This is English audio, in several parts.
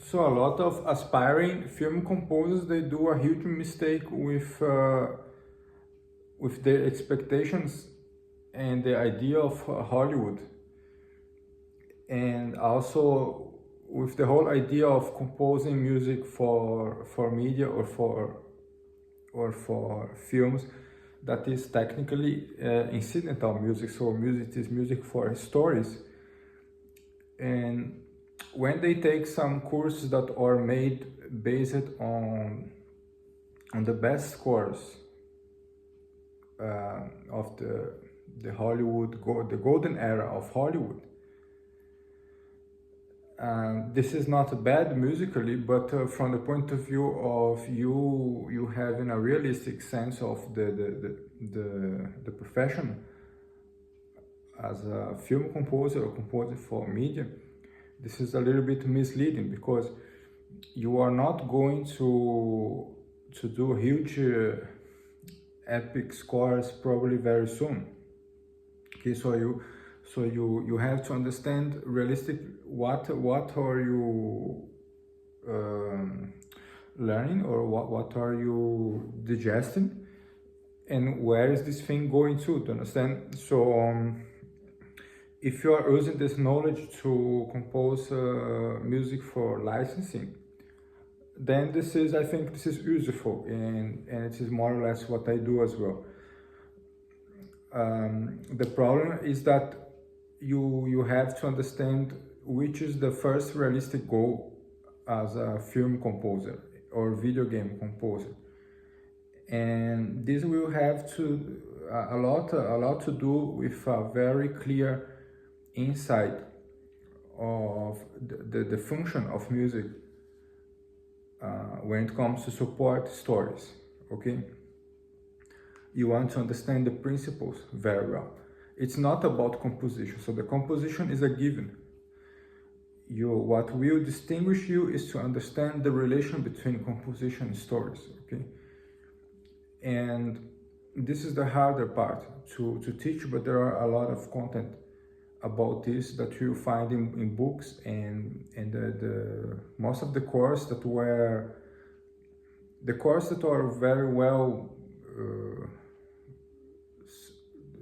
So a lot of aspiring film composers, they do a huge mistake with their expectations and the idea of Hollywood, and also with the whole idea of composing music for media or for films that is technically incidental music. So music is music for stories. And when they take some courses that are made based on the best scores of the the golden era of Hollywood, this is not bad musically, but from the point of view of you having a realistic sense of the profession as a film composer or composer for media, this is a little bit misleading, because you are not going to do huge epic scores probably very soon. Okay, so you have to understand realistic what are you learning, or what are you digesting, and where is this thing going to understand. So if you are using this knowledge to compose music for licensing, then I think this is useful, and it is more or less what I do as well. The problem is that you have to understand which is the first realistic goal as a film composer or video game composer, and this will have to a lot to do with a very clear insight of the function of music when it comes to support stories. Okay, you want to understand the principles very well. It's not about composition. So the composition is a given. What will distinguish you is to understand the relation between composition and stories. Okay, and this is the harder part to teach, but there are a lot of content about this that you find in books, and the most of the courses that are very well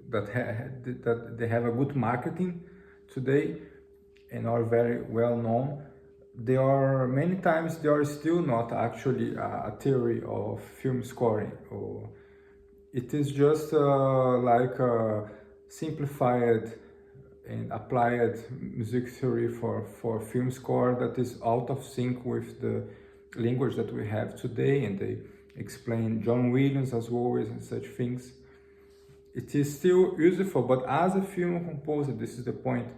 that they have a good marketing today and are very well known, they are many times they are still not actually a theory of film scoring, or it is just like a simplified and applied music theory for film score that is out of sync with the language that we have today, and they explain John Williams as always and such things. It is still useful, but as a film composer, this is the point,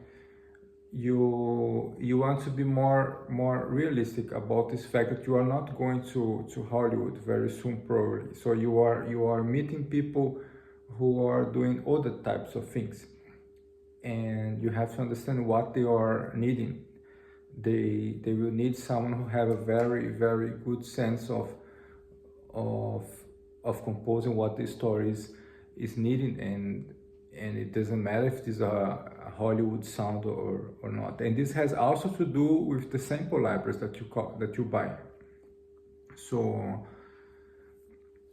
you want to be more realistic about this fact that you are not going to Hollywood very soon probably. So you are meeting people who are doing other types of things, and you have to understand what they are needing. They will need someone who have a very good sense of composing what the story is needing, and it doesn't matter if it is a Hollywood sound or not. And this has also to do with the sample libraries that you buy. So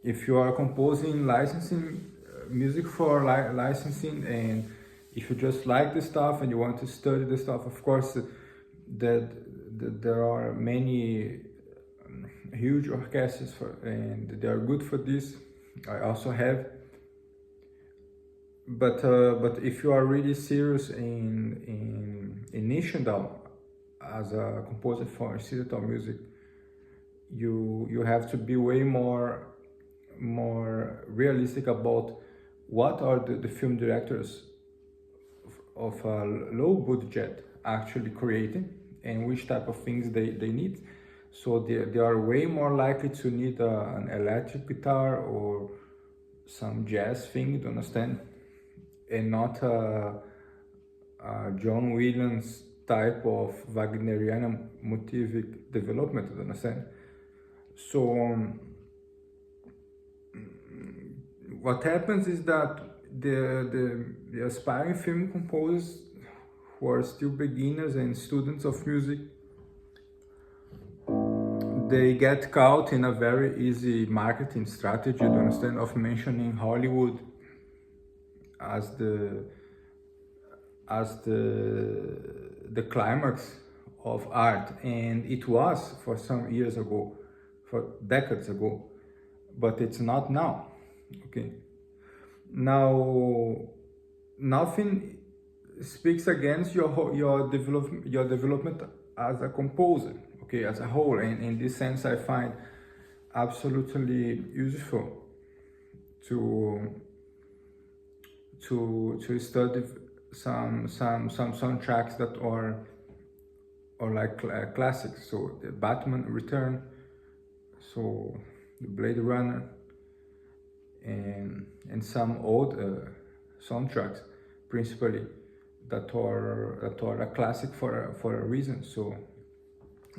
if you are composing licensing music for licensing, and if you just like the stuff and you want to study the stuff, of course that there are many huge orchestras and they are good for this. I also have, but if you are really serious in niching down as a composer for incidental music, you have to be way more realistic about what are the film directors of a low budget actually creating, and which type of things they need. So they are way more likely to need an electric guitar or some jazz thing, to understand, and not a John Williams type of Wagnerian motivic development, to understand. So what happens is that the aspiring film composers who are still beginners and students of music, they get caught in a very easy marketing strategy, you understand, of mentioning Hollywood as the climax of art, and it was for some years ago, for decades ago, but it's not now. Okay, now nothing speaks against your development as a composer, okay, as a whole, and in this sense I find absolutely useful to study some soundtracks that are like classics. So the Batman Return, so the Blade Runner, and some old soundtracks, principally, that are a classic for a reason. So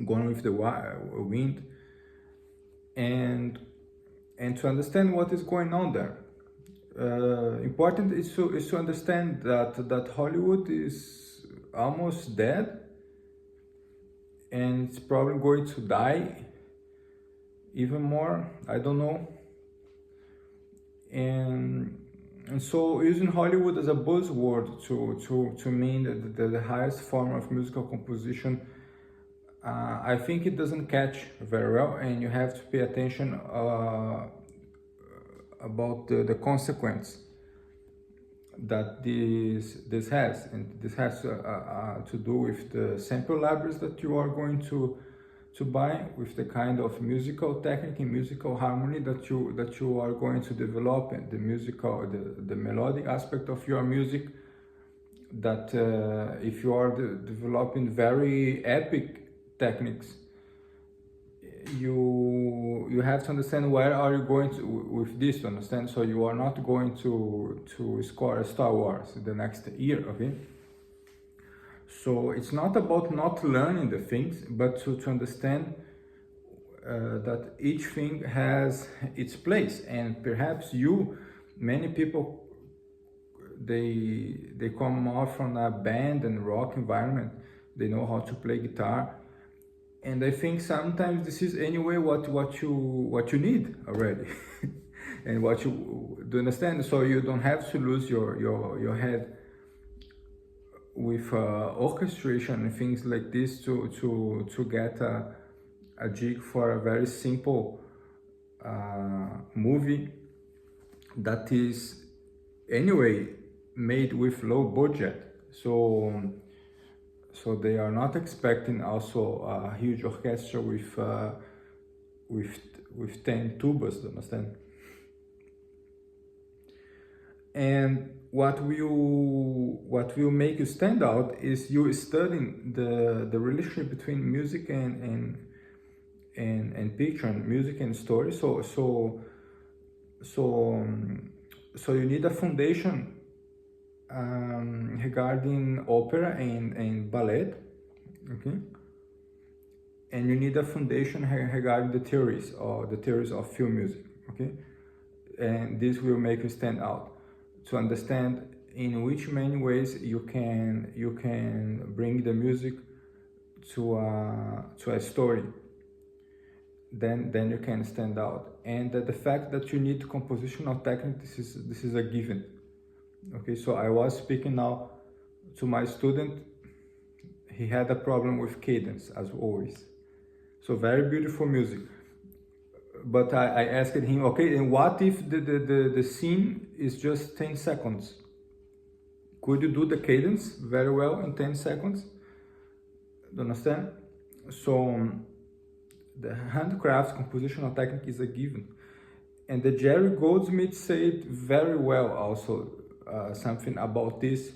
Gone with the Wind, and to understand what is going on there. Important is to understand that Hollywood is almost dead, and it's probably going to die even more. I don't know. And so using Hollywood as a buzzword to mean the highest form of musical composition, I think it doesn't catch very well, and you have to pay attention about the consequence that this has, and this has to do with the sample libraries that you are going to buy, with the kind of musical technique and musical harmony that you are going to develop, and the melodic aspect of your music. That if you are developing very epic techniques, you have to understand where are you going to with this, to understand. So you are not going to score a Star Wars the next year, okay? So it's not about not learning the things, but to understand that each thing has its place. And perhaps many people, they come out from a band and rock environment, they know how to play guitar, and I think sometimes this is anyway what you need already. And what you do, understand, so you don't have to lose your head with orchestration and things like this to get a jig for a very simple movie that is anyway made with low budget. So they are not expecting also a huge orchestra with 10 tubas, understand? And what will make you stand out is you studying the relationship between music and picture, and music and story. So you need a foundation regarding opera and ballet, okay? And you need a foundation regarding the theories of film music, okay? And this will make you stand out, to understand in which many ways you can bring the music to a story. Then you can stand out. And the fact that you need compositional technique, this is a given. Okay, so I was speaking now to my student. He had a problem with cadence, as always. So very beautiful music. But I asked him, okay, and what if the scene is just 10 seconds? Could you do the cadence very well in 10 seconds? Do you understand? So the handcraft compositional technique is a given. And the Jerry Goldsmith said very well also something about this,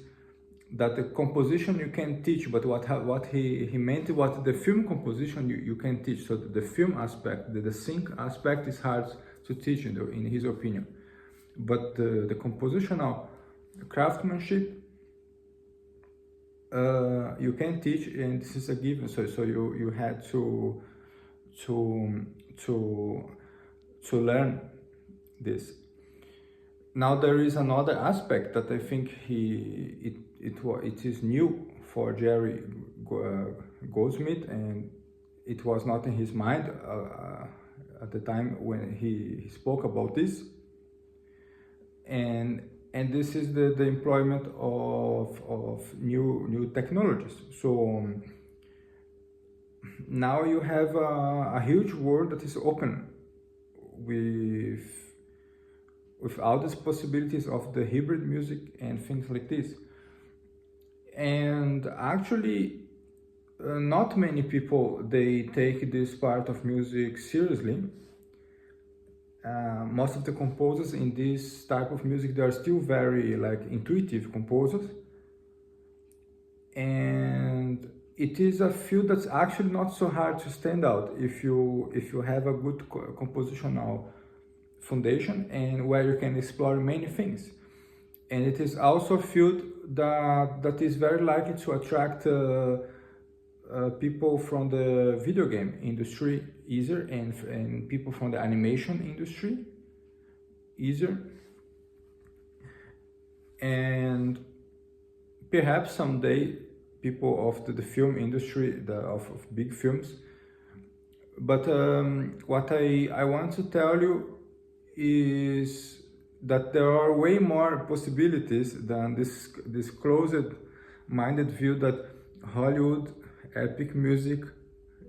that the composition you can teach, but what he meant, what the film composition you can teach. So the film aspect, the sync aspect is hard to teach in his opinion. But the compositional craftsmanship, you can teach, and this is a given. So you had to learn this. Now there is another aspect that I think it is new for Jerry Goldsmith, and it was not in his mind at the time when he spoke about this. And this is the employment of new technologies. So now you have a huge world that is open with all these possibilities of the hybrid music and things like this. And actually, not many people, they take this part of music seriously. Most of the composers in this type of music, they are still very like intuitive composers, and it is a field that's actually not so hard to stand out if you have a good compositional foundation and where you can explore many things. And it is also a field that is very likely to attract people from the video game industry easier, and people from the animation industry easier. And perhaps someday people of the film industry, of big films. But what I want to tell you is that there are way more possibilities than this closed-minded view that Hollywood, epic music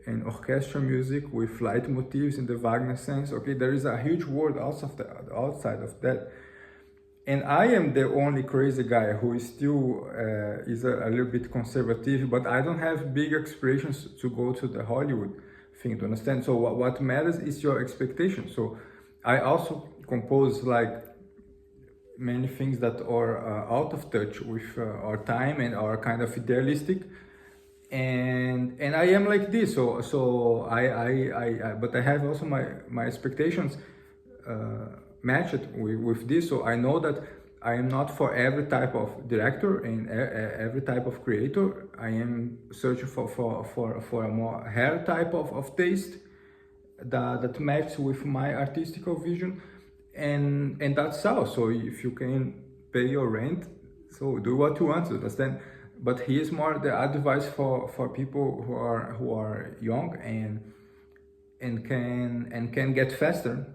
and orchestral music with leitmotifs in the Wagner sense. Okay, there is a huge world outside of that. And I am the only crazy guy who is still is a little bit conservative, but I don't have big aspirations to go to the Hollywood thing, to understand. So what matters is your expectation. So I also compose like many things that are out of touch with our time and are kind of idealistic. And I am like this, so I but I have also my expectations matched with this. So I know that I am not for every type of director and every type of creator. I am searching for a more rare type of taste that matches with my artistical vision, and that's all. So if you can pay your rent, so do what you want to understand. But here's more the advice for people who are young and can get faster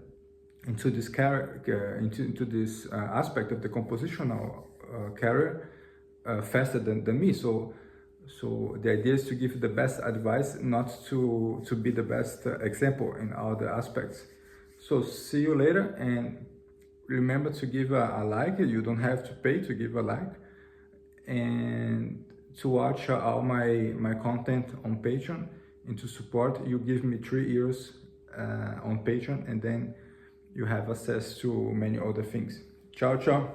into this into this aspect of the compositional career faster than me. So the idea is to give the best advice, not to be the best example in all the aspects. So see you later, and remember to give a like. You don't have to pay to give a like, and to watch all my content on Patreon, and to support. You give me 3 years on Patreon, and then you have access to many other things. Ciao, ciao.